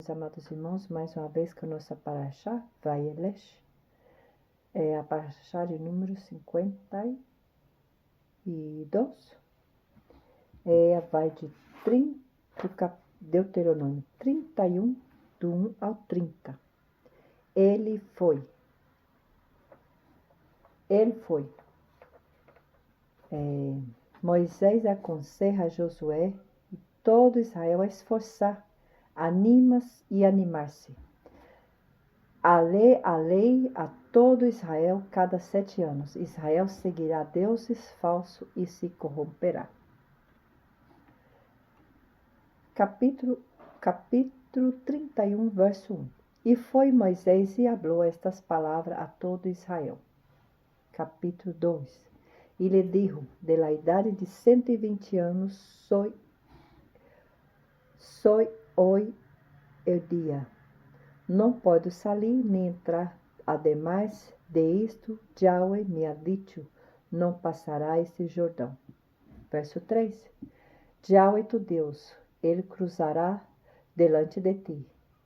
Meus amados irmãos, mais uma vez com a nossa Parashá, Vayelech, a Parashá de número 52, vai de Deuteronômio 31, do 1 ao 30. Ele foi. Moisés aconselha a Josué e todo Israel a esforçar, animar-se. A lei a todo Israel cada 7 anos. Israel seguirá deuses falsos e se corromperá. Capítulo 31, verso 1. E foi Moisés e falou estas palavras a todo Israel. Capítulo 2. E lhe dijo, de la idade de 120 anos, soy hoy el dia. Não pode sair nem entrar. Ademais de isto, Yahweh me ha dicho, não passará este Jordão. Verso 3. Yahweh tu Deus, ele cruzará delante de ti,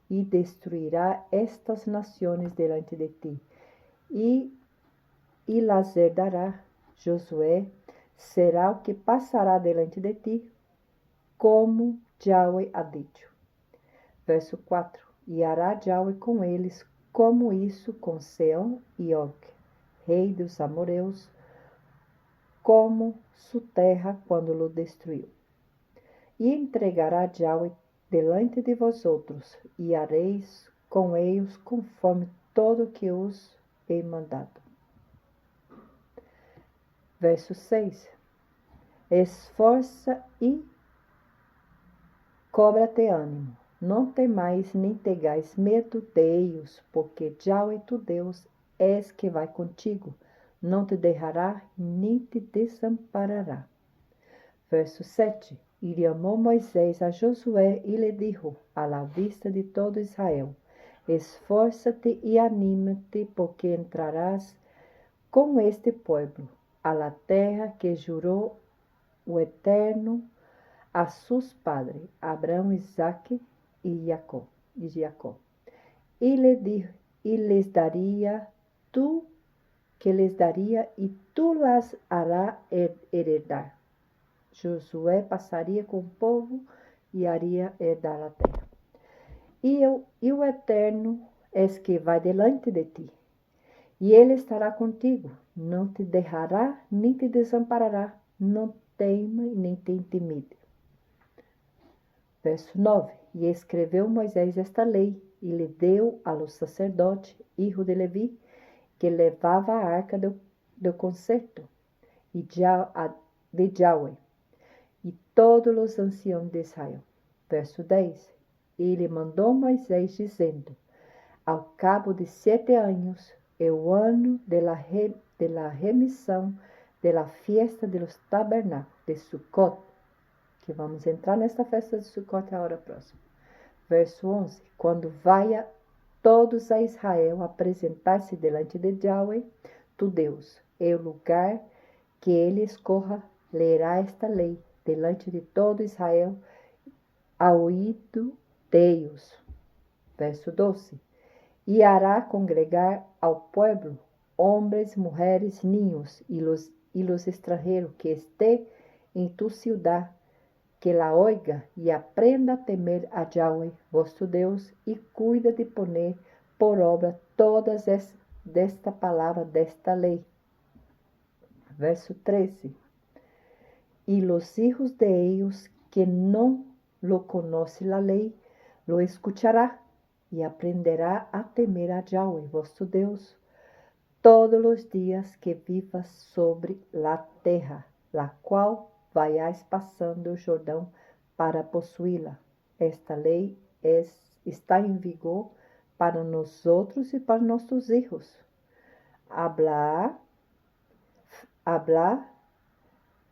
e destruirá estas nações delante de ti, e las herdará. Josué será o que passará delante de ti, como Yahweh ha dicho. Verso 4. E hará Yahweh com eles, como isso com Seom e Og, rei dos amoreus, como sua terra quando lo destruiu. E entregará Yahweh delante de vosotros, e hareis com eles conforme todo o que os he mandado. Verso 6. Esforça e cobra-te ânimo. Não temais nem tenhais medo deles, porque Yahweh tu Deus és que vai contigo, não te deixará nem te desamparará. Verso 7. E chamou Moisés a Josué e lhe dijo, à la vista de todo Israel, esforça-te e anima-te, porque entrarás com este povo a la terra que jurou o Eterno a seus padres, Abraão, Isaque e Jacó. E les daria e tu las harás heredar. Josué passaria com o povo e haria herdar a terra. E o Eterno és que vai delante de ti, e ele estará contigo, não te deixará nem te desamparará, não tema nem te intimide. Verso 9. E escreveu Moisés esta lei, e lhe deu a los sacerdotes, hijo de Levi, que levava a arca do concerto, e de Yahweh, e todos os anciãos de Israel. Verso 10. E lhe mandou Moisés, dizendo, ao cabo de 7 anos, o ano de la remissão de la fiesta de los tabernáculos de Sucot, que vamos entrar nesta festa de Sucot a hora próxima. Verso 11. Quando vaia todos a Israel apresentar-se delante de Yahweh, tu Deus, e o lugar que ele escorra, lerá esta lei delante de todo Israel, ao ouvido deles. Verso 12. E hará congregar ao pueblo, homens, mulheres, niños, e los estrangeiros que esté em tu ciudad, que la oiga e aprenda a temer a Yahweh, vosso Deus, e cuida de poner por obra todas desta palavra, desta lei. Verso 13. E los hijos de ellos que não lo conhecem la lei, lo escuchará e aprenderá a temer a Yahweh, vosso Deus, todos os dias que vivas sobre la terra, la qual vayáis passando o Jordão para possuí-la. Esta lei está em vigor para nós outros e para nossos filhos. Hablar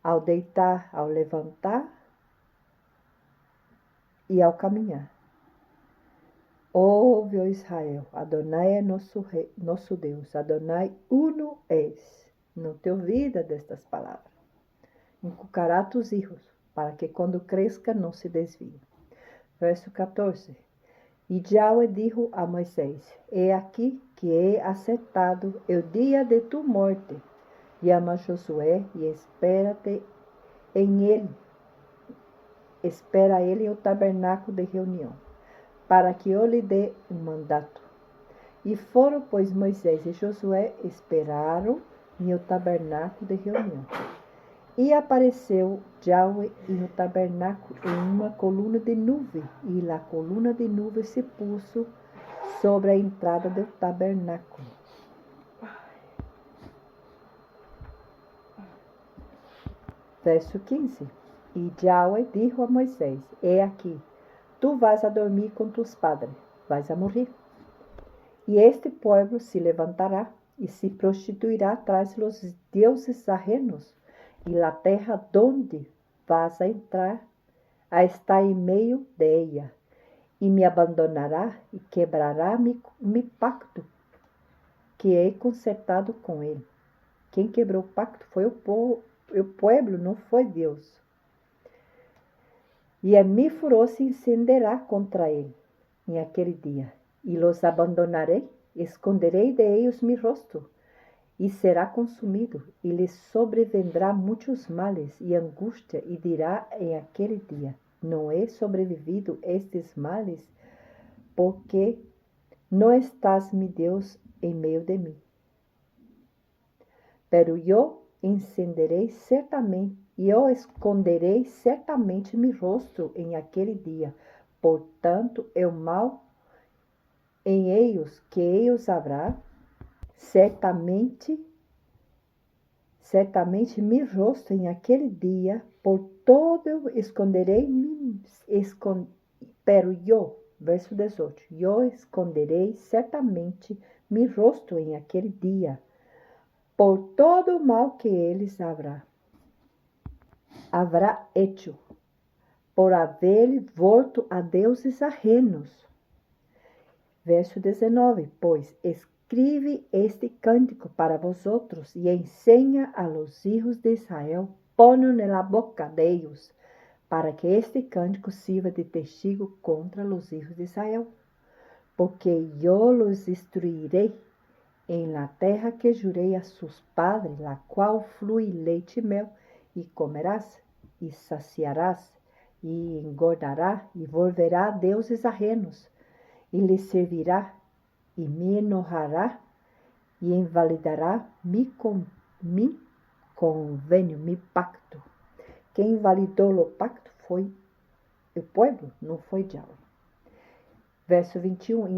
ao deitar, ao levantar e ao caminhar. Ouve, ó Israel, Adonai é nosso Deus, Adonai uno és. Não te olvida destas palavras. Inculcará tus hijos, para que quando cresca não se desviem. Verso 14. E Yahweh dijo a Moisés: He aquí que he acertado el dia de tu morte. Llama a Josué e espérate em ele. Espera ele em o tabernáculo de reunião, para que eu lhe dê um mandato. E foram, pois, Moisés e Josué esperaram em o tabernáculo de reunião. E apareceu Yahweh no tabernáculo em uma coluna de nuvem, e a coluna de nuvem se puso sobre a entrada do tabernáculo. Verso 15. E Yahweh dijo a Moisés: He aqui, tu vas a dormir com tus padres, vais a morrer. E este pueblo se levantará e se prostituirá tras los deuses ajenos, e la terra donde vas a entrar está em meio de ella, e me abandonará e quebrará mi pacto que he concertado com ele. Quem quebrou o pacto foi o pueblo, não foi Deus. E mi furor se encenderá contra ele em aquele dia, e los abandonarei, esconderei de ellos mi rostro, e será consumido, e lhes sobrevendrá muitos males e angústia, e dirá em aquele dia: não he sobrevivido estes males, porque não estás, mi Deus, em meio de mim. Pero eu encenderei certamente, e eu esconderei certamente mi rosto em aquele dia. Portanto, o mal em ellos que ellos haverá, certamente mi rosto em aquele dia, por todo esconderei, pero eu, verso 18, eu esconderei certamente mi rosto em aquele dia, por todo o mal que eles haverá hecho, por haver volto a deuses ajenos. Verso 19, pois escribe este cântico para vosotros e enseña a los hijos de Israel, ponlo en la boca de ellos, para que este cântico sirva de testigo contra los hijos de Israel, porque yo los destruiré en la terra que jurei a sus padres, la qual flui leite y mel, y comerás, y saciarás, y engordará, y volverá a deuses ajenos, e lhe servirá, e me enojará, e invalidará mi convênio, mi pacto. Quem invalidou o pacto foi o povo, não foi Yahweh. Verso 21,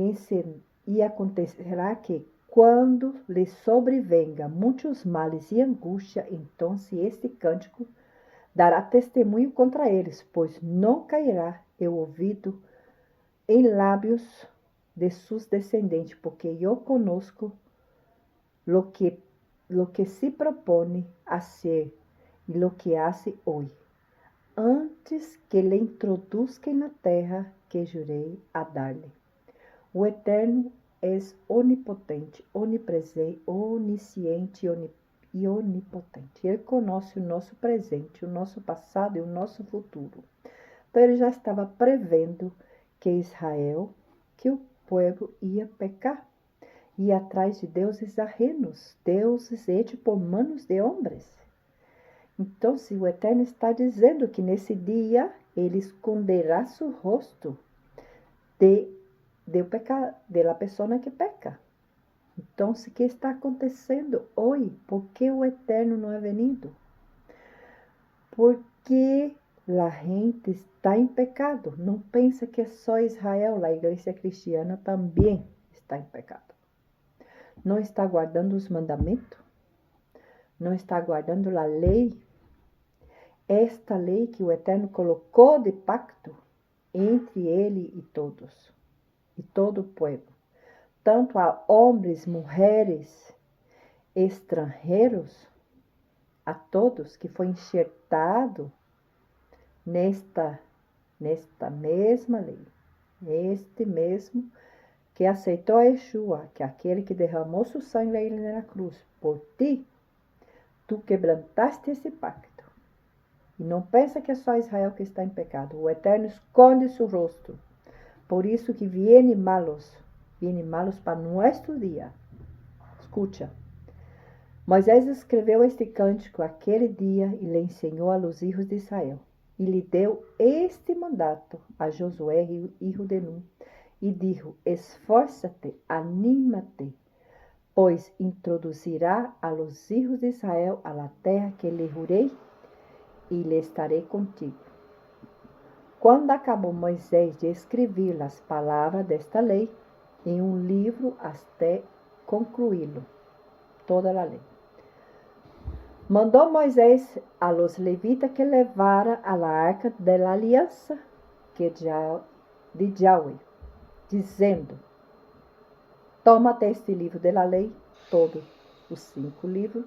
e acontecerá que, quando lhe sobrevenga muitos males e angústia, então este cântico dará testemunho contra eles, pois não cairá o ouvido em lábios de sus descendentes, porque eu conosco lo que se propone hacer e lo que hace hoy, antes que le introduzca na terra que jurei a dar-lhe. O Eterno é onipotente, onipresente, onisciente e onipotente. Ele conhece o nosso presente, o nosso passado e o nosso futuro. Então ele já estava prevendo que Israel, que o povo ia pecar, ia atrás de deuses ajenos, deuses hechos por manos de homens. Então, se o Eterno está dizendo que nesse dia ele esconderá seu rosto da pessoa que peca. Então, o que está acontecendo hoje? Por que o Eterno não é venido? Porque a gente está em pecado. Não pensa que é só Israel, a igreja cristiana também está em pecado. Não está guardando os mandamentos, não está guardando a lei, esta lei que o Eterno colocou de pacto entre ele e todos, e todo o povo, tanto a homens, mulheres, estrangeiros, a todos que foi enxertado nesta mesma lei, este mesmo que aceitou a Yeshua, que é aquele que derramou seu sangue a ele na cruz, por ti, tu quebrantaste esse pacto. E não pensa que é só Israel que está em pecado. O Eterno esconde seu rosto Por isso que viene malos para nuestro dia. Escucha. Moisés escreveu este cântico aquele dia e lhe ensinou a los hijos de Israel. E lhe deu este mandato a Josué, hijo de Nun, e dijo: esfórzate, anímate, pois introduzirá a los hijos de Israel a la terra que lhe jurei, e lhe estarei contigo. Quando acabou Moisés de escrever as palavras desta lei em um livro até concluí-lo, toda a lei, mandou Moisés a los levitas que levara a la arca de la aliança de Yahweh, dizendo: toma-te este livro de la lei, todos os 5 livros,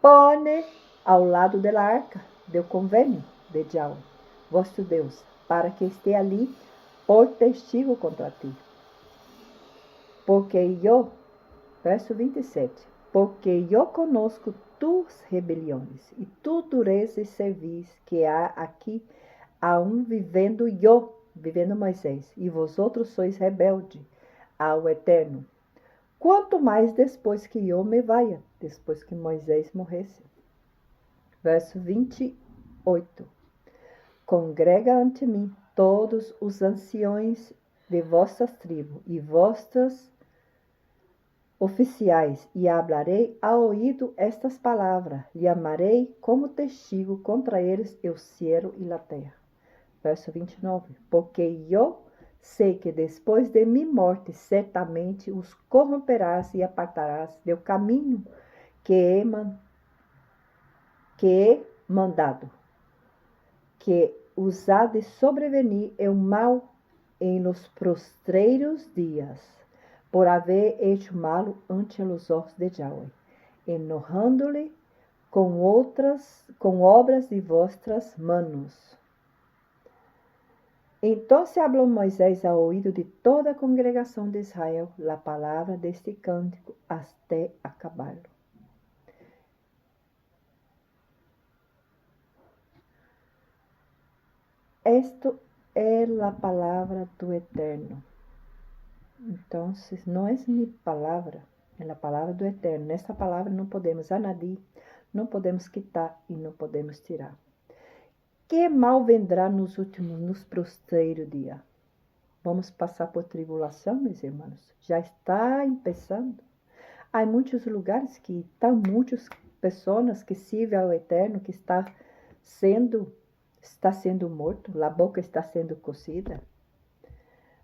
põe ao lado da arca do convênio de Yahweh, vosso Deus, para que esteja ali por testigo contra ti. Porque eu, verso 27, porque eu conosco tus rebeliões e tu dureza e servis que há aqui aún vivendo Moisés, e vosotros sois rebelde ao Eterno. Quanto mais depois que eu me vaia, depois que Moisés morresse. Verso 28. Congrega ante mim todos os anciões de vossas tribos e vossos oficiais, e hablarei ao ouído estas palavras, lhe amarei como testigo contra eles o cielo e a terra. Verso 29. Porque eu sei que depois de minha morte, certamente os corromperás e apartarás do caminho que he mandado, que os há de sobrevenir o mal em los prostreiros dias, por haver hecho malo ante los ojos de Yahweh, enojando-lhe com obras de vossas manos. Então se hablou Moisés ao ouído de toda a congregação de Israel a palavra deste cântico até acabá-lo. Esto é a palavra do Eterno. Então, não é minha palavra, é a palavra do Eterno. Nesta palavra não podemos anadir, não podemos quitar e não podemos tirar. Que mal vendrá nos prostreiros dias? Vamos passar por tribulação, meus irmãos? Já está começando. Há muitos lugares que estão muitas pessoas que servem ao Eterno que está sendo morto, a boca está sendo cozida.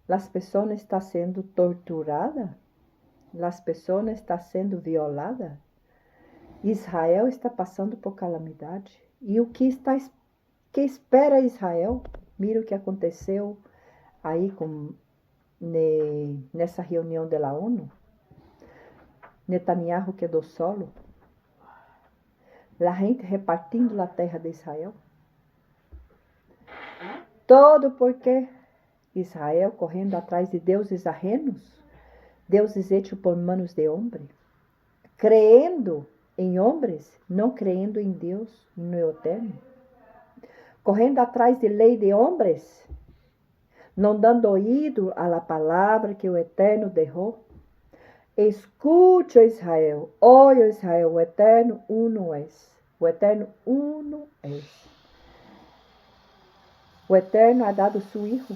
As pessoas estão sendo torturadas, as pessoas estão sendo violadas. Israel está passando por calamidade. E o que espera Israel? Mira o que aconteceu aí nessa reunião da ONU. Netanyahu quedou solo. A gente repartindo a terra de Israel. Todo porque Israel correndo atrás de deuses ajenos, deuses hechos por manos de homem, creendo em homens, não creendo em Deus, no Eterno, correndo atrás de lei de homens, não dando ouído à la palavra que o Eterno deixou. Escute, Israel, oye, Israel, o Eterno uno es, o Eterno uno es. O Eterno ha dado su Hijo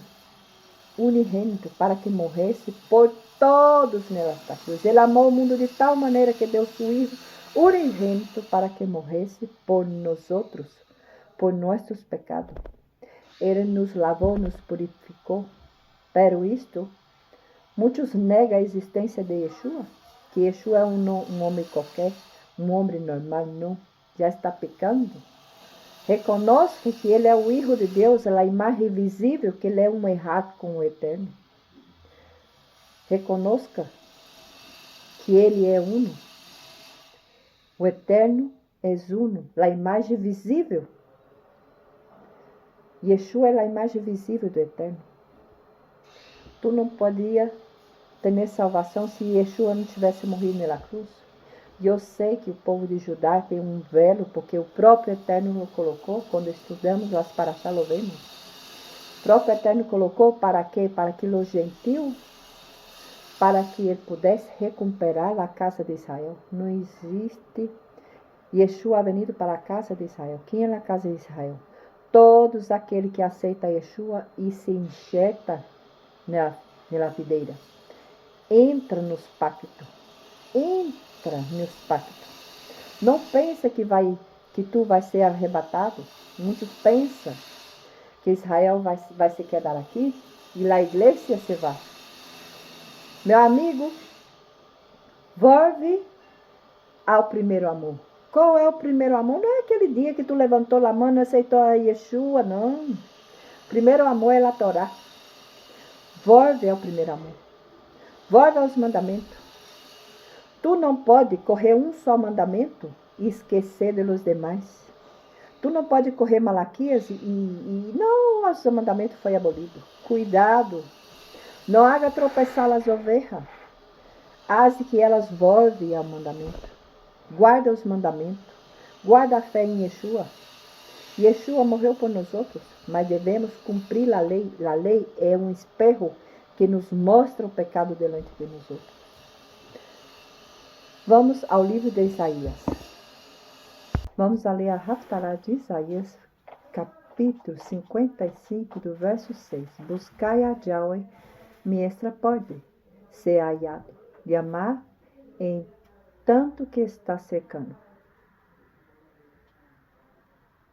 unigênito para que morresse por todos nesta cruz. Ele amou o mundo de tal maneira que deu seu Hijo unigênito para que morresse por nós outros, por nossos pecados. Ele nos lavou, nos purificou. Pero isto, muitos negam a existência de Yeshua, que Yeshua é um homem qualquer, um homem normal, não, já está pecando. Reconozca que ele é o Hijo de Deus, a imagem visível, que ele é um errado com o Eterno. Reconozca que ele é uno. O Eterno é uno, a imagem visível. Yeshua é a imagem visível do Eterno. Tu não podia ter salvação se Yeshua não tivesse morrido na cruz. E eu sei que o povo de Judá tem um velo, porque o próprio Eterno o colocou, quando estudamos as Parashá, lo vemos. O próprio Eterno colocou para quê? Para que os gentios, para que ele pudesse recuperar a casa de Israel. Não existe Yeshua venido para a casa de Israel. Quem é na casa de Israel? Todos aqueles que aceitam Yeshua e se injeta na videira. Entra nos pactos. Entra nos pactos. Não pensa que tu vai ser arrebatado. Muitos pensam que Israel vai se quedar aqui e a igreja se vai. Meu amigo, volve ao primeiro amor. Qual é o primeiro amor? Não é aquele dia que tu levantou a mão e aceitou a Yeshua, não. O primeiro amor é a Torá. Volve ao primeiro amor. Volve aos mandamentos. Tu não pode correr um só mandamento e esquecer dos demais. Tu não pode correr Malaquias e não, o seu mandamento foi abolido. Cuidado. Não haga tropeçar as ovelhas. Haze que elas voltem ao mandamento. Guarda os mandamentos. Guarda a fé em Yeshua. Yeshua morreu por nós outros, mas devemos cumprir a lei. A lei é um espelho que nos mostra o pecado delante de nós outros. Vamos ao livro de Isaías. Vamos a ler a Haftarah de Isaías, capítulo 55, do verso 6. Buscai a Yahweh, mientras pode ser hallado, de amar em tanto que está cercando.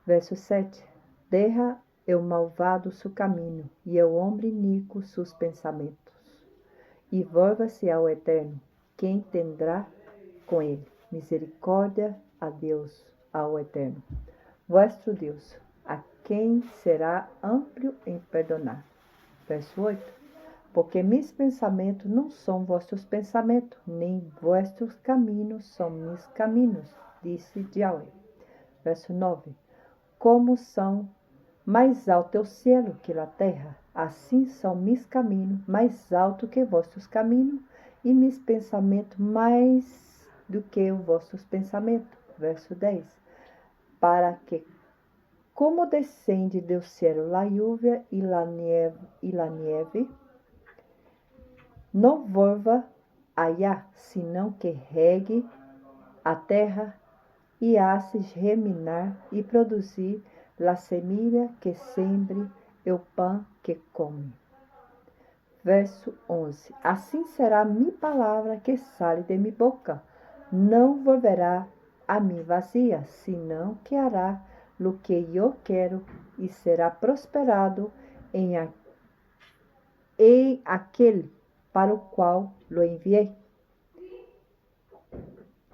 Verso 7. Deja o malvado su caminho, e o homem iníquo seus pensamentos. E volva-se ao Eterno, quem tendrá com ele misericórdia a Deus, ao Eterno, vosso Deus, a quem será amplo em perdonar. Verso 8. Porque meus pensamentos não são vossos pensamentos, nem vossos caminhos são meus caminhos, disse Yahweh. Verso 9. Como são mais alto o céu que a terra, assim são meus caminhos mais alto que vossos caminhos, e meus pensamentos mais do que os vossos pensamentos. Verso 10. Para que, como descende do céu a lluvia e a neve, não volva allá, senão que regue a terra e hace germinar e produzir a semilha que sembre o pão que come. Verso 11. Assim será minha palavra que sale de minha boca. Não volverá a mim vazia, senão que hará o que eu quero e será prosperado em aquele para o qual lo enviei.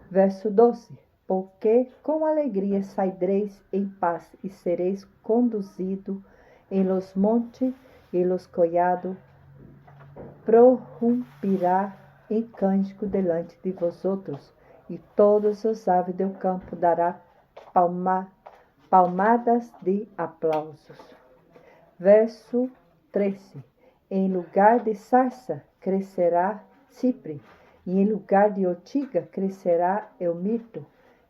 Verso 12. Porque com alegria saireis em paz e sereis conduzido em los montes e los collados, prorrumpirá em cântico delante de vosotros, e todos os aves do campo dará palmadas de aplausos. Verso 13. Em lugar de sarça crescerá cipre, e em lugar de ortiga crescerá o mirto,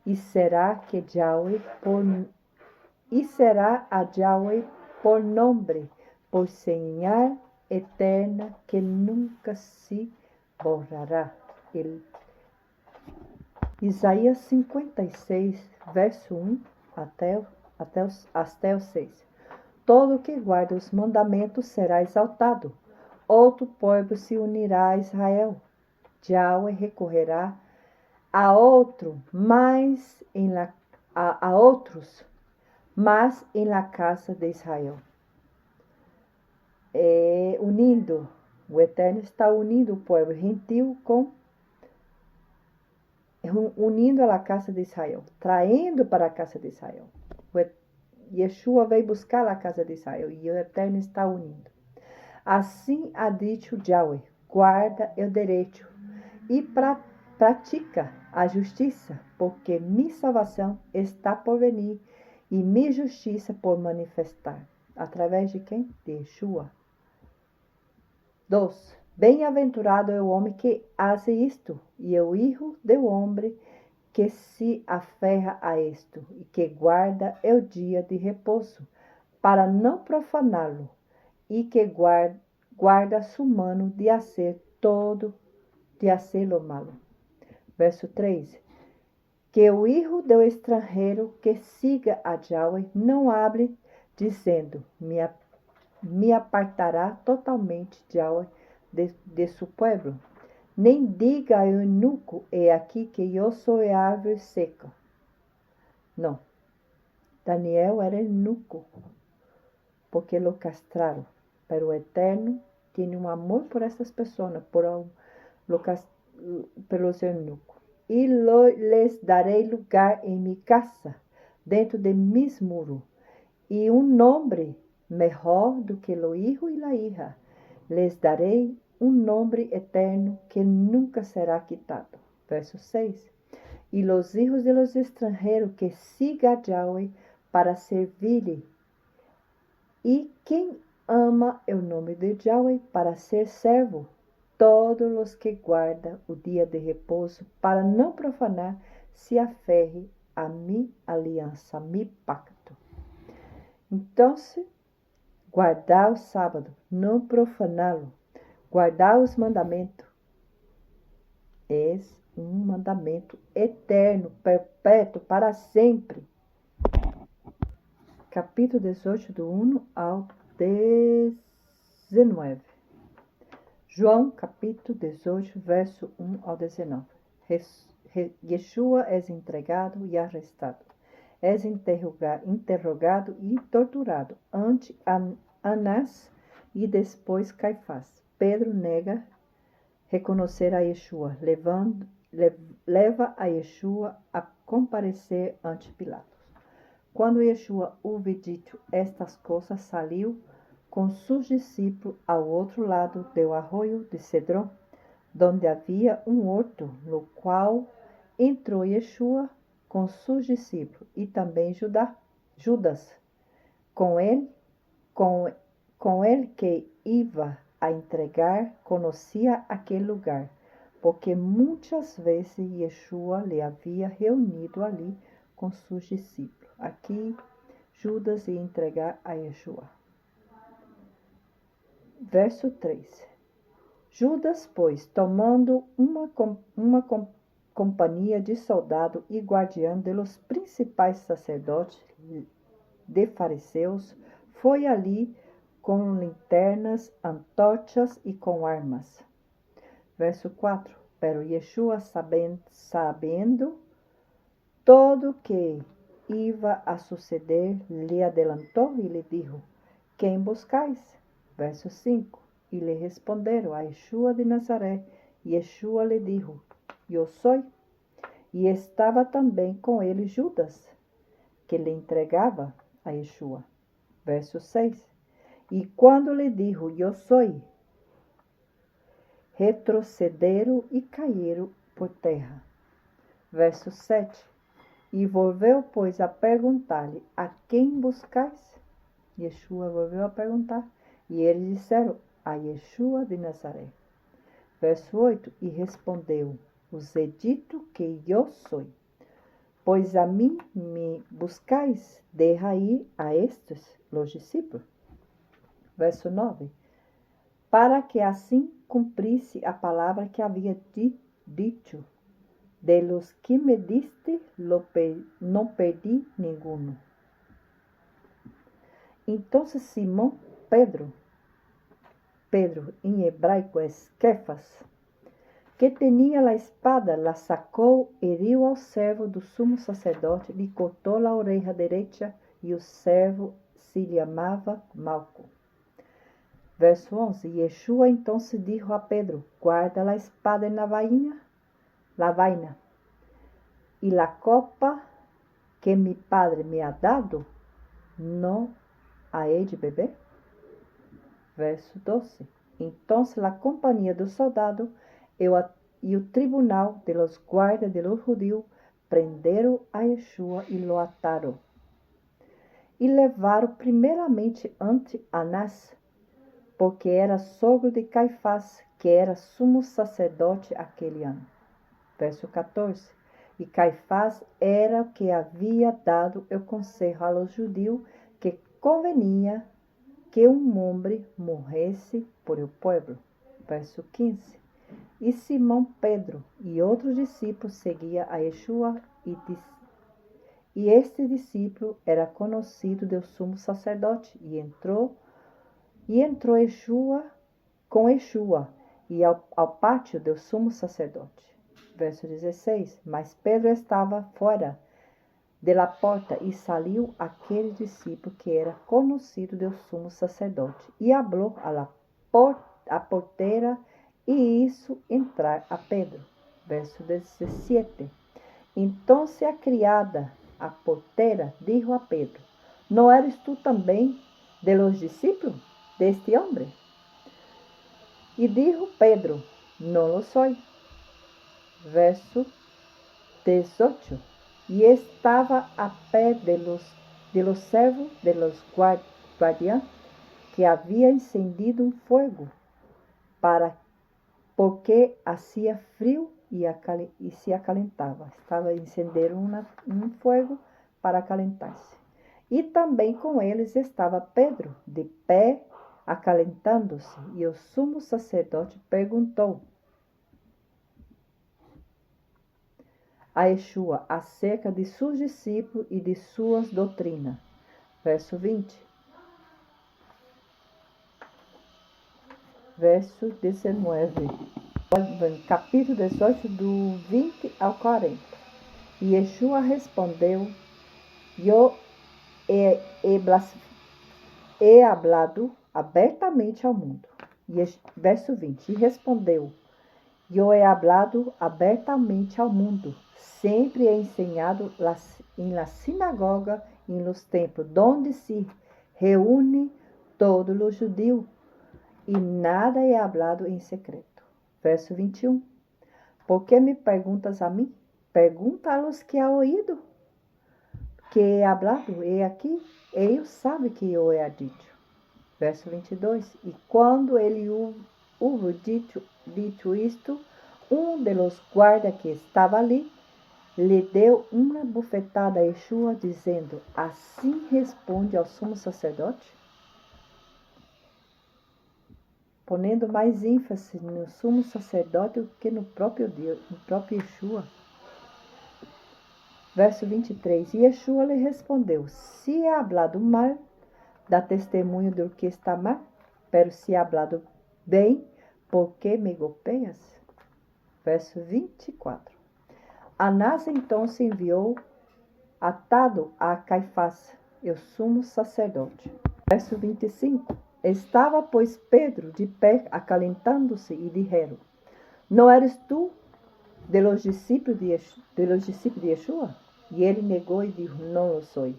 e será a Yahweh por nome, por señal eterna que nunca se borrará. Isaías 56, verso 1 até o 6. Todo que guarda os mandamentos será exaltado. Outro povo se unirá a Israel. Yahweh recorrerá a outros, mas em la casa de Israel. Unindo, o Eterno está unindo o povo gentil unindo a casa de Israel, traindo para a casa de Israel. Yeshua veio buscar a casa de Israel e o Eterno está unindo. Assim ha dicho Yahweh, guarda o direito e pratica a justiça, porque minha salvação está por venir e minha justiça por manifestar. Através de quem? De Yeshua. 2. Bem-aventurado é o homem que hace isto, e o hijo do homem que se aferra a isto, e que guarda o dia de repouso, para não profaná-lo. e que guarda su mano de hacer lo malo. Verso 3. Que o hijo do estrangeiro que siga a Yahweh não hable dizendo, me apartará totalmente Yahweh de su pueblo. Nem diga ao eunuco, he aqui que eu sou a árvore seca. Não. Daniel era eunuco, porque lo castraram. Pero o Eterno tem um amor por essas pessoas, pelos eunucos. E les darei lugar em minha casa, dentro de mis muros, e nome melhor do que o hijo e a hija. Les darei nome eterno que nunca será quitado. Verso 6. E los hijos de los extranjeros que siga a Yahweh para servir-lhe, e quem ama o nome de Yahweh para ser servo, todos os que guardam o dia de repouso para não profanar, se aferre a minha aliança, a meu pacto. Então, guardar o sábado, não profaná-lo, guardar os mandamentos, é um mandamento eterno, perpétuo, para sempre. Capítulo 18, do 1 ao 19. João, capítulo 18, verso 1 ao 19. Yeshua é entregado e arrestado. É interrogado e torturado ante Anás e depois Caifás. Pedro nega reconhecer a Yeshua, leva a Yeshua a comparecer ante Pilatos. Quando Yeshua houve dito estas coisas, saiu com seus discípulos ao outro lado do arroio de Cedron, donde havia horto, no qual entrou Yeshua com seus discípulos e também Judas, com ele que ia a entregar, conhecia aquele lugar, porque muitas vezes Yeshua lhe havia reunido ali com seus discípulos. Aqui, Judas ia entregar a Yeshua. Verso 3. Judas, pois, tomando uma companhia de soldado e guardião dos principais sacerdotes de fariseus, foi ali com linternas, antorchas e com armas. Verso 4. Pero Yeshua, sabendo todo que ia a suceder, lhe adelantou e lhe dijo, quem buscais? Verso 5. E lhe responderam, a Yeshua de Nazaré. Yeshua lhe dijo, eu sou. E estava também com ele Judas, que lhe entregava a Yeshua. Verso 6. E quando lhe dijo, eu sou, retrocederam e caíram por terra. Verso 7. E volveu, pois, a perguntar-lhe, a quem buscais? Yeshua volveu a perguntar, e eles disseram, a Yeshua de Nazaré. Verso 8. E respondeu, os he dito que eu sou. Pois a mim me buscais, deja ir a estes, los discípulos. Verso 9. Para que assim cumprisse a palavra que havia dito, de los que me diste, não perdi nenhum. Então Simão Pedro em hebraico é Kefas, que tinha a espada, la sacou, heriu ao servo do sumo sacerdote, lhe cortou a orelha direita, e o servo se chamava Malco. Verso 11. Yeshua então se dijo a Pedro, guarda a espada na vaina, e la copa que mi padre me ha dado, não a he de beber? Verso 12. Então a companhia do soldado e o tribunal de los guardas de los judíos prenderam a Yeshua e lo ataram. E levaram primeiramente ante Anás, porque era sogro de Caifás, que era sumo sacerdote aquele ano. Verso 14. E Caifás era o que havia dado o conselho aos judeus que convenia que um homem morresse por o povo. Verso 15. E Simão Pedro e outros discípulos seguiam a Yeshua e este discípulo era conhecido do sumo sacerdote e entrou Yeshua com Yeshua e ao pátio do sumo sacerdote. Verso 16. Mas Pedro estava fora da porta e saiu aquele discípulo que era conhecido do sumo sacerdote e falou a porteira e hizo entrar a Pedro. Verso 17. Então a criada, a porteira, dijo a Pedro: ¿No eres tú também de los discípulos deste homem? E dijo Pedro: No lo soy. Verso 18. E estava a pé de los servos de los guardiães que havia encendido fogo porque hacía frio e se acalentava. Estava a acender um fogo para acalentar-se. E também com eles estava Pedro, de pé, acalentando-se. E o sumo sacerdote perguntou a Yeshua acerca de seus discípulos e de suas doutrinas. Verso 20. Verso 19. Capítulo 18, do 20 ao 40. E Yeshua respondeu: Eu he hablado abertamente ao mundo. Verso 20. E respondeu: Eu he hablado abertamente ao mundo. Sempre he enseñado em la sinagoga, em los templos, donde se reúne todos os judeus, e nada he hablado em secreto. Verso 21. Por que me perguntas a mim? Pergunta a los que ha oído, que he hablado, he aqui, eles sabem que eu he dito. Verso 22. E quando ele houve dito isto, um de los guardas que estava ali, lhe deu uma bufetada a Yeshua, dizendo: Assim responde ao sumo sacerdote? Ponendo mais ênfase no sumo sacerdote do que no próprio Deus, no próprio Yeshua. Verso 23. E Yeshua lhe respondeu: Se he hablado mal, dá testemunho do que está mal, pero se he hablado bem, por que me golpeias? Verso 24. Anás então se enviou atado a Caifás, o sumo sacerdote. Verso 25. Estava, pois, Pedro de pé, acalentando-se, e disseram: Não eres tu de los discípulos de Yeshua? E ele negou e disse: Não lo sou.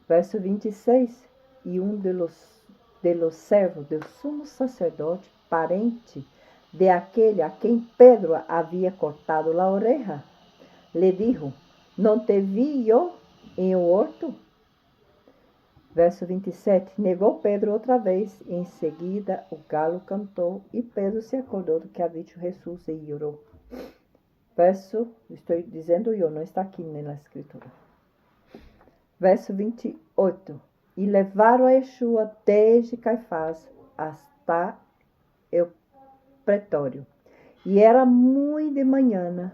Verso 26. E um de los servos do sumo sacerdote, parente de aquele a quem Pedro havia cortado a oreja, lhe disse: Não te vi eu em o horto? Verso 27. Negou Pedro outra vez, e em seguida o galo cantou, e Pedro se acordou do que havia dito Jesus e orou. Verso, estou dizendo eu, não está aqui na escritura. Verso 28. E levaram a Yeshua desde Caifás hasta o pretório. E era muito de manhã,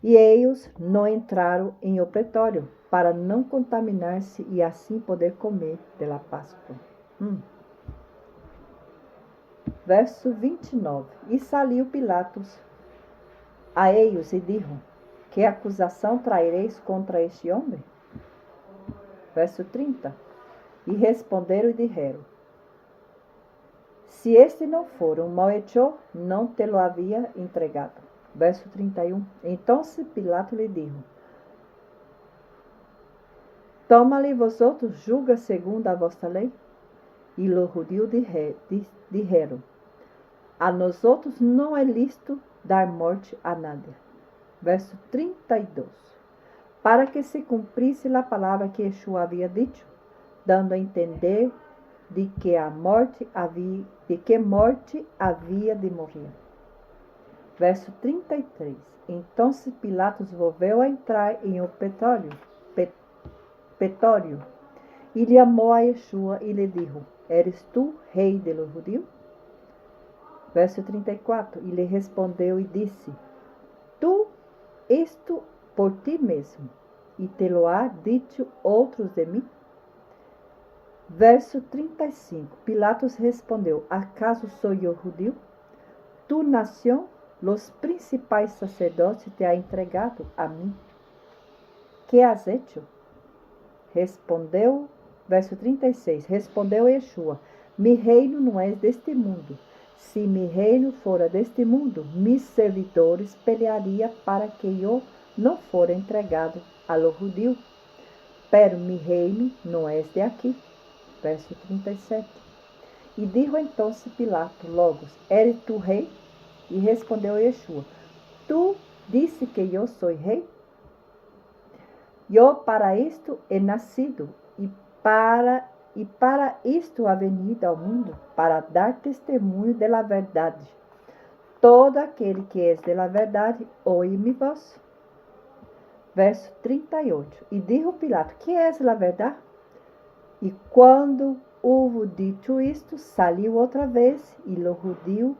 e eles não entraram em o pretório, para não contaminar-se e assim poder comer da Páscoa. Verso 29. E saiu Pilatos a eles e disse: Que acusação traireis contra este homem? Verso 30. E responderam e disseram: Se este não for um malhechor, não te lo havia entregado. Verso 31. Então Pilatos lhe disse: Toma-lhe vosotros, julga segundo a vossa lei? E os judeus disseram: A nós outros não é lícito dar morte a nada. Verso 32. Para que se cumprisse a palavra que Yeshua havia dito, dando a entender de que morte havia de morrer. Verso 33. Então Pilatos volveu a entrar em o pretório, E lhe amou a Yeshua e lhe dijo: ¿Eres tú rei de los judíos? Verso 34. E lhe respondeu e disse: Tu isto por ti mesmo, e te lo ha dicho outros de mim? Verso 35. Pilatos respondeu: ¿Acaso sou eu judío? Tu nación, los principais sacerdotes te ha entregado a mim. Que has hecho? Respondeu, verso 36. Respondeu Yeshua: Mi reino não é deste mundo. Se mi reino fora deste mundo, mis servidores pelearia para que eu não fora entregado a los judíos. Pero mi reino não é de aqui. Verso 37. E dijo então Pilato, logos, ¿eres tu rei? E respondeu Yeshua: Tu disse que eu sou rei? Eu para isto he nascido, e para isto ha venido ao mundo, para dar testemunho da verdade. Todo aquele que é da verdade, ouve-me vós. Verso 38. E dijo Pilato: Que é a verdade? E quando houve dito isto, saiu outra vez, e los judíos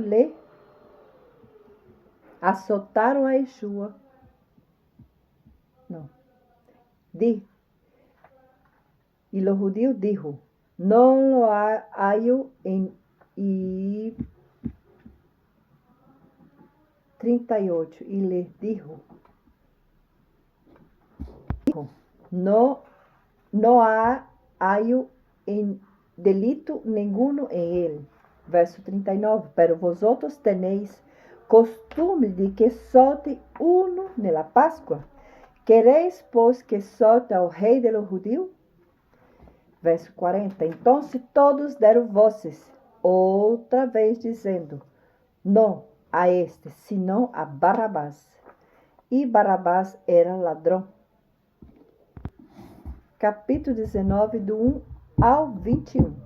lhe azotaram a Yeshua. E los judíos dijo: No lo hallo en... E 38. E les dijo: No hallo en delito ninguno en él. Verso 39. Pero vosotros tenéis costume de que solte uno en la Pascua. ¿Queréis, pues, que solte ao rei de los judíos? Verso 40. Então todos deram voces, outra vez dizendo: Não a este, senão a Barrabás. E Barrabás era ladrão. Capítulo 19, do 1 ao 21.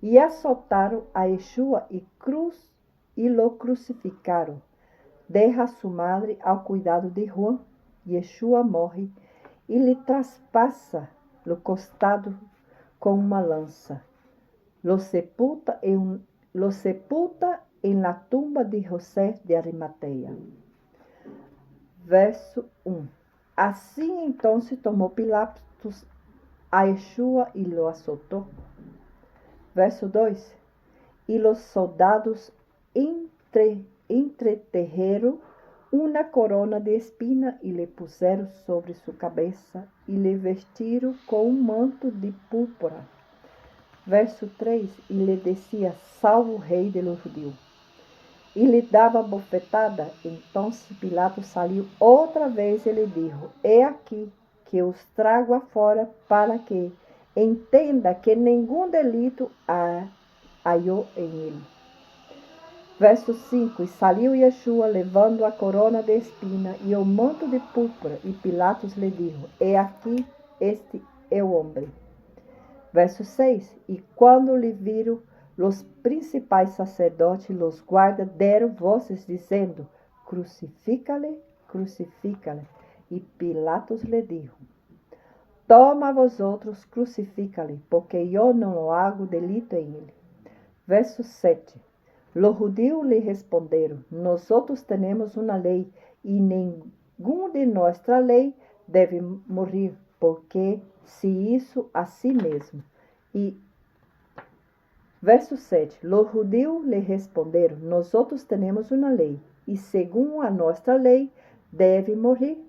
E azotaram a Yeshua e lo crucificaram. Deja a sua madre ao cuidado de Juan. Yeshua morre e lhe traspassa o costado com uma lança. Lo sepulta em la tumba de José de Arimateia. Verso 1. Assim então se tomou Pilatos a Yeshua e lo azotou. Verso 2. E los soldados entretejeram uma corona de espina e lhe puseram sobre sua cabeça e lhe vestiram com um manto de púrpura. Verso 3. E lhe dizia: Salve o rei de los judíos. E lhe dava bofetada. Então Pilatos saiu outra vez e lhe dijo: He aqui que os trago afora para que entenda que nenhum delito hallou em ele. Verso 5. E saiu Yeshua levando a corona de espina e o manto de púrpura. E Pilatos lhe dijo: He aqui, este é o homem. Verso 6. E quando lhe viram, os principais sacerdotes e os guardas deram vozes dizendo: Crucifícale, crucifícale. E Pilatos lhe dijo: Toma vosotros, crucifícale, porque eu não hago delito em ele. Verso 7. Los judíos lhe responderam: Nosotros temos uma lei, e nenhum de nossa lei deve morrer, porque se isso a si mesmo. E verso 7. Los judíos lhe responderam: Nosotros temos uma lei, e segundo a nossa lei deve morrer,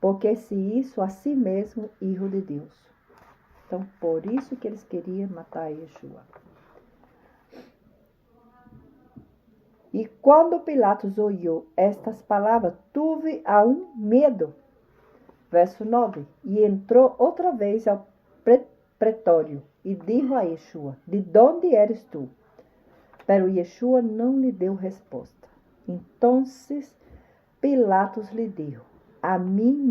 porque se isso a si mesmo, Hijo de Deus. Então, por isso que eles queriam matar Yeshua. E quando Pilatos ouviu estas palavras, teve aún medo. Verso 9. E entrou outra vez ao pretório e disse a Yeshua: De onde eres tu? Pero Yeshua não lhe deu resposta. Então Pilatos lhe disse: A mim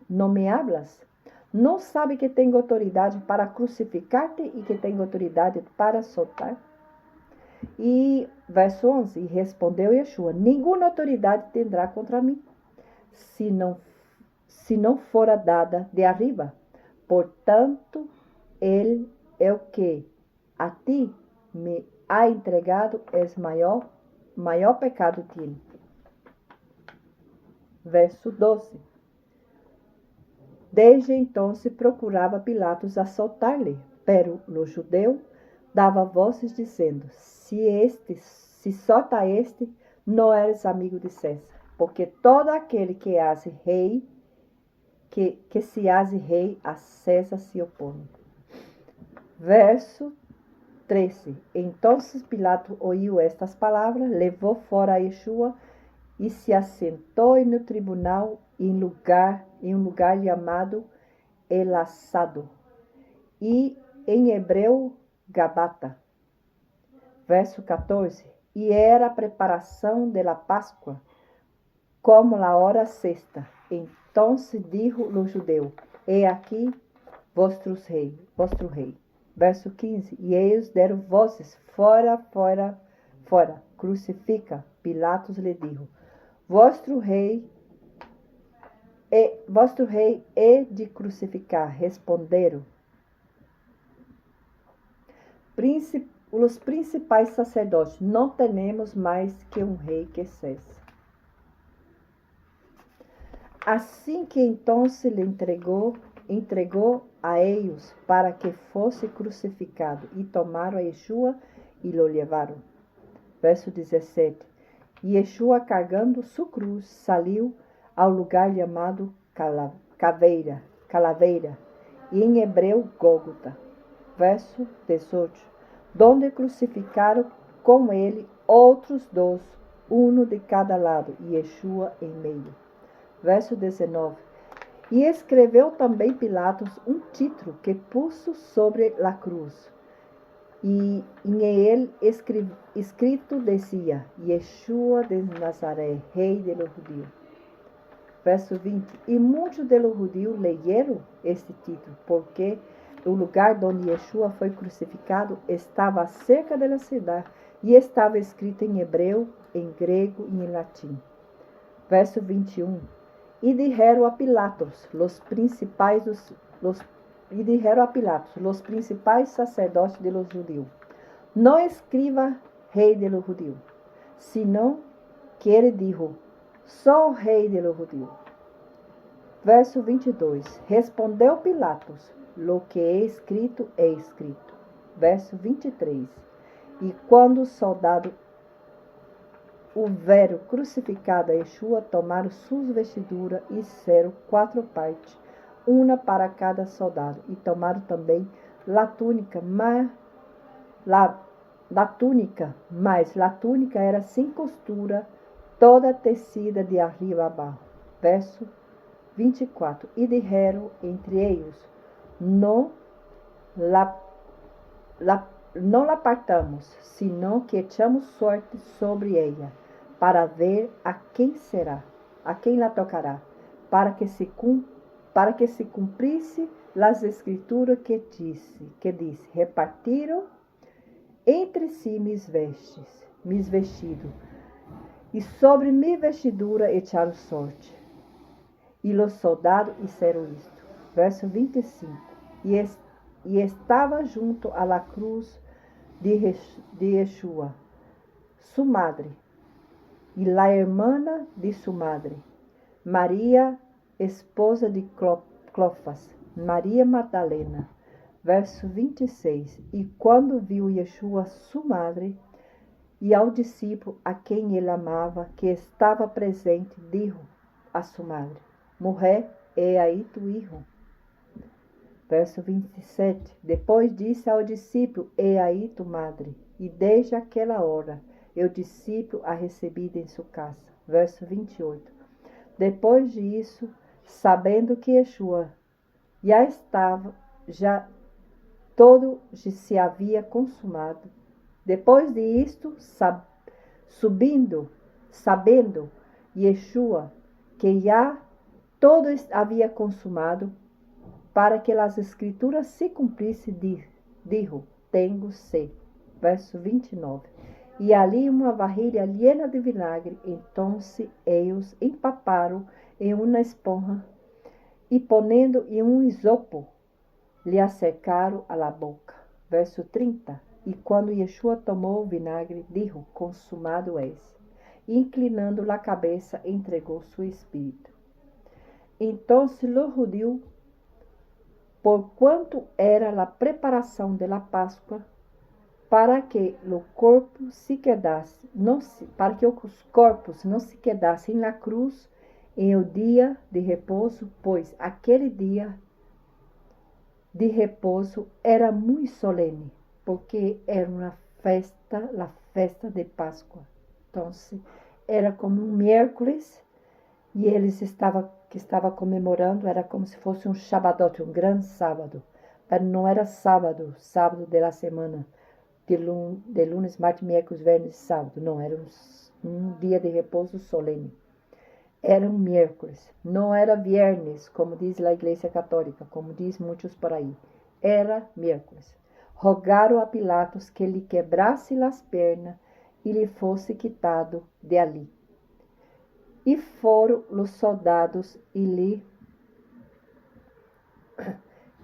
não me hablas? Não sabe que tenho autoridade para crucificar-te e que tenho autoridade para soltar? E verso 11. E respondeu Yeshua: Nenhuma autoridade tendrá contra mim, se não fora dada de arriba. Portanto, ele é o que a ti me ha entregado, é maior pecado tiene. Verso 12. Desde então se procurava Pilatos açotar-lhe, pero o judeu dava vozes dizendo: se solta este, não eres amigo de César, porque todo aquele que hace rei, que se hace rei, a César se opõe. Verso 13. Então Pilato ouviu estas palavras, levou fora a Yeshua e se assentou no tribunal em um lugar chamado El Assado, e em hebreu Gabata. Verso 14. E era a preparação da Páscoa, como a hora sexta. Então dijo o judeu: He aqui vosso rei. Verso 15. E eles deram vozes: Fora, fora, fora, crucifica. Pilatos lhe dijo: Vosso rei é de crucificar. Responderam os principais sacerdotes: Não temos mais que um rei, que César. Assim que então se lhe entregou a eles para que fosse crucificado, e tomaram a Yeshua e o levaram. Verso 17. E Yeshua, cargando sua cruz, saiu ao lugar chamado Calaveira, e em hebreu Gólgota. Verso 18. Donde crucificaram com ele outros dois, um de cada lado, e Yeshua em meio. Verso 19. E escreveu também Pilatos um título que puso sobre a cruz. E em ele escrito dizia: Yeshua de Nazaré, rei de los judíos. Verso 20. E muitos de los judíos leram este título, porque o lugar onde Yeshua foi crucificado estava cerca da cidade, e estava escrito em hebreu, em grego e em latim. Verso 21. E dijeron a Pilatos, los principais sacerdotes de los judíos: Não escriba rei de los judíos, sino que ele dijo: Sou rei de los judíos. Verso 22. Respondeu Pilatos: Lo que é escrito é escrito. Verso 23. E quando os soldados houveram crucificado a Yeshua, tomaram suas vestiduras e fizeram 4 partes, uma para cada soldado, e tomaram também a túnica, mas a túnica era sem costura, toda tecida de arriba a abaixo. Verso 24. E disseram entre eles: Não la partamos, senão que echamos sorte sobre ela, para ver a quem la tocará, para que se cumprisse as escrituras que diz: repartiram entre si mis vestidos, e sobre minha vestidura echaram sorte. E os soldados fizeram isto. Verso 25. E estava junto a la cruz de Yeshua, su madre, e la hermana de su madre, Maria, esposa de Clofas, Maria Magdalena. Verso 26. E quando viu Yeshua, sua madre, e ao discípulo a quem ele amava, que estava presente, dijo a sua madre: Mulher, he aí tu hijo. Verso 27. Depois disse ao discípulo: He aí tu madre. E desde aquela hora, o discípulo a recebida em sua casa. Verso 28. Depois disso, sabendo que Yeshua já todo se havia consumado. Depois disto, sabendo Yeshua que já todo havia consumado, para que as escrituras se cumprissem, dijo: Tenho sede. Verso 29. E ali uma vasilha llena de vinagre. Então eles empaparam em uma esponja, e ponendo em um isopo, lhe acercaram a la boca. Verso 30. E quando Yeshua tomou o vinagre, dijo, consumado es. E inclinando a cabeça, entregou seu espírito. Então, los judíos, por quanto era a preparação de la Páscoa, para que o corpo se quedasse, para que os corpos não se quedassem na cruz em o dia de repouso, pois aquele dia de repouso era muito solene, porque era uma festa, a festa de Páscoa. Então, era como um miércoles e eles estavam comemorando, era como se fosse um Shabadote, um grande sábado. Mas não era sábado da semana, de lunes, martes, miércoles, viernes e sábado. Não, era um dia de repouso solene. Era um miércoles, não era viernes, como diz a Igreja Católica, como diz muitos por aí. Era miércoles. Rogaram a Pilatos que lhe quebrasse as pernas e lhe fosse quitado de ali. E foram os soldados e lhe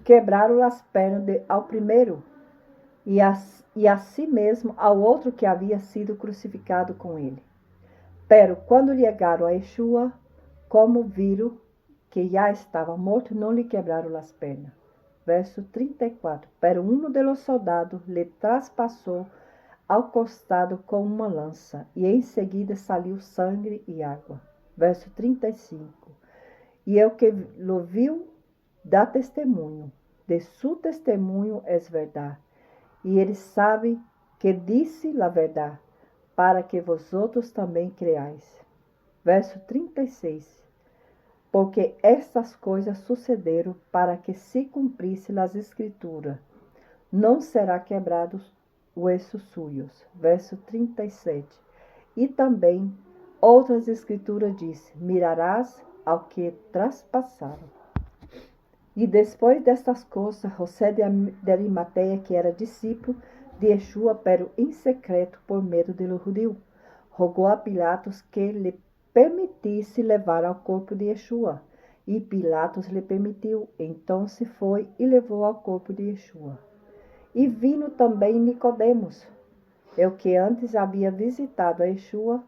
quebraram as pernas ao primeiro e a si mesmo ao outro que havia sido crucificado com ele. Pero quando chegaram a Yeshua, como viram que já estava morto, não lhe quebraram as pernas. Verso 34. Pero um de los soldados lhe traspassou ao costado com uma lança, e em seguida saiu sangue e água. Verso 35. E el que lo viu dá testemunho, de su testemunho é verdade, e ele sabe que disse a verdade, para que vosotros também creais. Verso 36. Porque estas coisas sucederam para que se cumprisse as escrituras. Não será quebrado ossos suyos. Verso 37. E também outras escrituras diz, mirarás ao que traspassaram. E depois destas coisas, José de Arimateia, que era discípulo de Yeshua, pero em secreto por medo de los judíos, rogou a Pilatos que lhe permitisse levar ao corpo de Yeshua. E Pilatos lhe permitiu. Então se foi e levou ao corpo de Yeshua. E vino também Nicodemos, o que antes havia visitado a Yeshua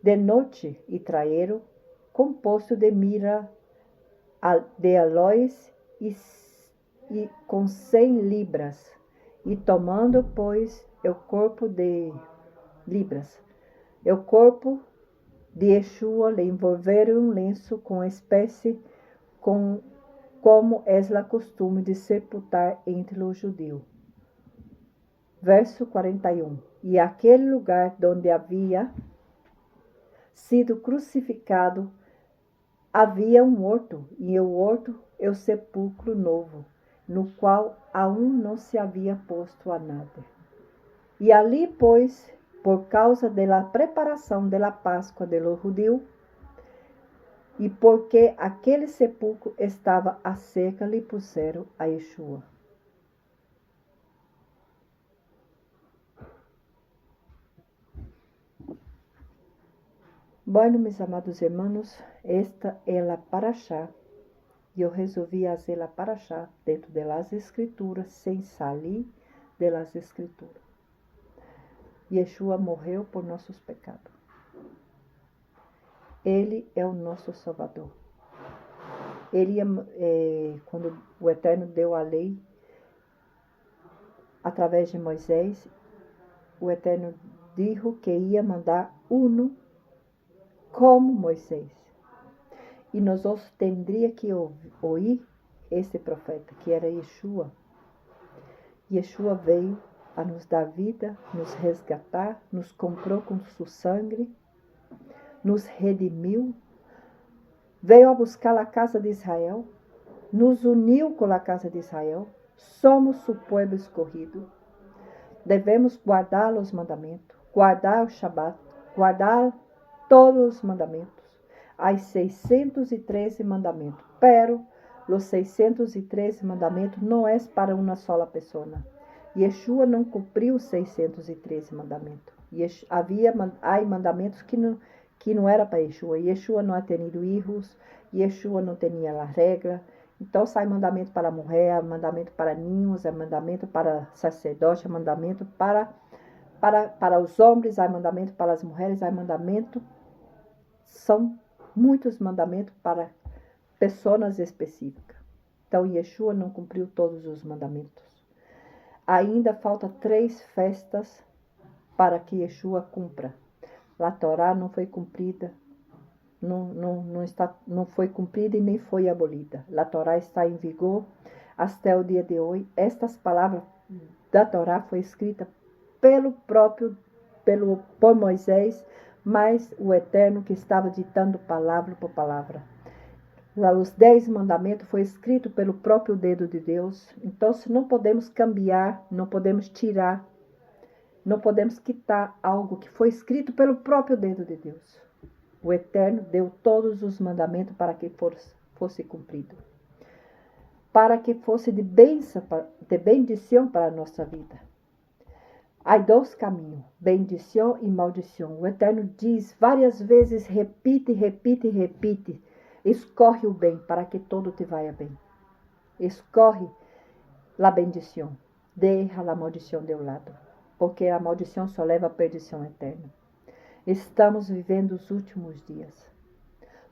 de noite, e traíram composto de mirra, de aloes e com 100 libras. E tomando, pois, o corpo de libras, o corpo de Yeshua, lhe envolveram um lenço com espécie, como é o costume de sepultar entre os judeus. Verso 41. E aquele lugar onde havia sido crucificado, havia um horto, e o horto é o sepulcro novo, no qual aún não se havia posto a nada. E ali, pois, por causa da preparação da Páscoa de los judíos, e porque aquele sepulcro estava a cerca, lhe puseram a Yeshua. Bueno, meus amados irmãos, esta é a Parashá. E eu resolvi fazer a Parashá dentro das Escrituras, sem sair das Escrituras. Yeshua morreu por nossos pecados. Ele é o nosso Salvador. Ele, quando o Eterno deu a lei, através de Moisés, o Eterno disse que ia mandar uno como Moisés. E nós tendríamos que ouvir esse profeta, que era Yeshua. Yeshua veio a nos dar vida, nos resgatar, nos comprou com seu sangue, nos redimiu, veio a buscar a casa de Israel, nos uniu com a casa de Israel, somos o povo escolhido. Devemos guardar os mandamentos, guardar o Shabat, guardar todos os mandamentos. Há 613 mandamentos, pero os 613 mandamentos não é para uma sola pessoa. Yeshua não cumpriu os 613 mandamentos. Há mandamentos que não era para Yeshua. Yeshua não ha tenido hijos, Yeshua não tinha a regra, Então sai mandamento para a mulher, mandamento para ninhos, é mandamento para sacerdote, é mandamento para os homens, há mandamento para as mulheres, há mandamento. São muitos mandamentos para pessoas específicas. Então Yeshua não cumpriu todos os mandamentos. Ainda falta 3 festas para que Yeshua cumpra. A Torá não foi cumprida. Não foi cumprida e nem foi abolida. A Torá está em vigor até o dia de hoje. Estas palavras da Torá foi escrita por Moisés, mas o Eterno que estava ditando palavra por palavra. Os 10 mandamentos foi escrito pelo próprio dedo de Deus. Então, se não podemos cambiar, não podemos tirar, não podemos quitar algo que foi escrito pelo próprio dedo de Deus. O Eterno deu todos os mandamentos para que fosse cumprido. Para que fosse de bendição para a nossa vida. Há 2 caminhos, bendição e maldição. O Eterno diz várias vezes, repite, repite, repite. Escorre o bem para que todo te vá bem. Escorre a bendição. Deixa a maldição de um lado. Porque a maldição só leva à perdição eterna. Estamos vivendo os últimos dias.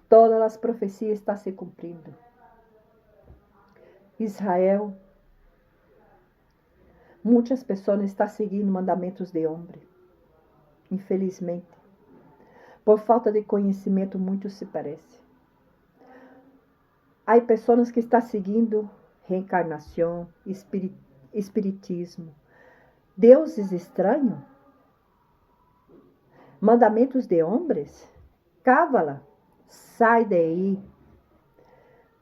Todas as profecias estão se cumprindo. Israel, muitas pessoas estão seguindo mandamentos de homem. Infelizmente. Por falta de conhecimento, muito se parece. Há pessoas que estão seguindo reencarnação, espiritismo, deuses estranhos, mandamentos de homens. Cábala, sai daí.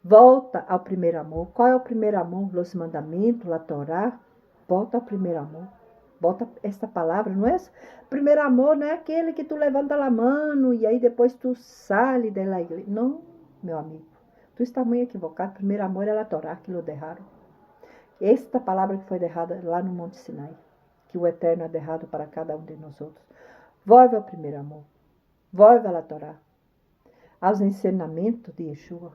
Volta ao primeiro amor. Qual é o primeiro amor? Os mandamentos, a Torá. Volta ao primeiro amor. Volta esta palavra, não é? Primeiro amor não é aquele que tu levanta a mão e aí depois tu sai da igreja. Não, meu amigo. Tu está muito equivocado. Primeiro amor é a Torá que lo derraram. Esta palavra que foi derrada lá no Monte Sinai. Que o Eterno é derrado para cada um de nós outros. Volve ao primeiro amor. Volve à Torá. Aos ensinamentos de Yeshua.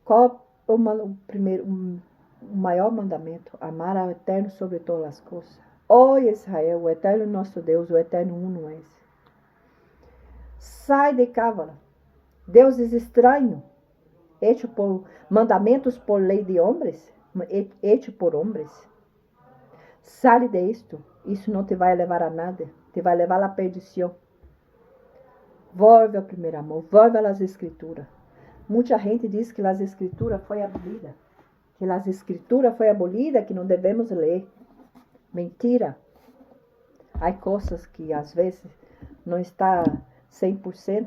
Qual o maior mandamento? Amar ao Eterno sobre todas as coisas. Ó Israel, o Eterno nosso Deus, o Eterno uno é. Sai de Cábala. Deuses estranhos. Hecho por mandamentos por lei de homens. Hecho por homens. Sai disto. Isso não te vai levar a nada. Te vai levar à perdição. Volve ao primeiro amor. Volve às escrituras. Muita gente diz que as escrituras foi abolida. Que as escrituras foi abolida, que não devemos ler. Mentira. Há coisas que às vezes não está 100%.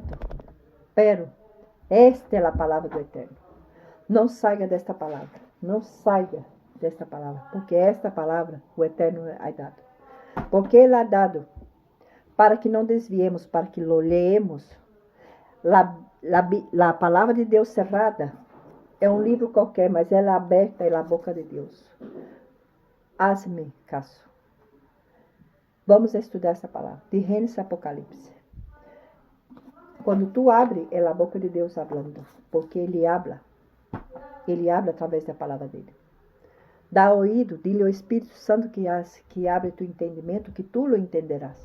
Pero esta é a palavra do Eterno. Não saia desta palavra. Não saia desta palavra. Porque esta palavra o Eterno ha dado. Porque Ele ha dado para que não desviemos, para que lo leemos. A palavra de Deus cerrada é um livro qualquer, mas ela é aberta é a boca de Deus. Hazme caso. Vamos estudar essa palavra. De Gênesis a Apocalipse. Quando tu abre, é a boca de Deus falando. Porque Ele habla. Ele habla através da palavra dele. Dá ouído, dile ao Espírito Santo que abre tu entendimento, que tu lo entenderás.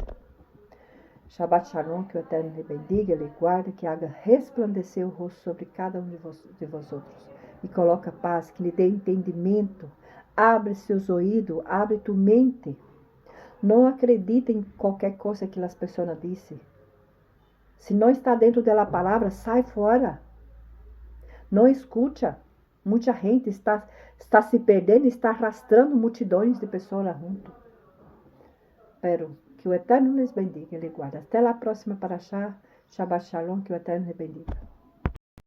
Shabbat Shalom, que o Eterno lhe bendiga, lhe guarde, que haga resplandecer o rosto sobre cada um de vós outros. E coloca paz, que lhe dê entendimento. Abre seus ouvidos, abre tu mente. Não acredite em qualquer coisa que as pessoas dizem. Se não está dentro da palavra, sai fora. Não escuta. Muita gente está se perdendo e está arrastando multidões de pessoas junto. Pero que o Eterno les bendiga e lhe guarde. Até a próxima paraxá. Shabbat Shalom, que o Eterno lhe bendiga.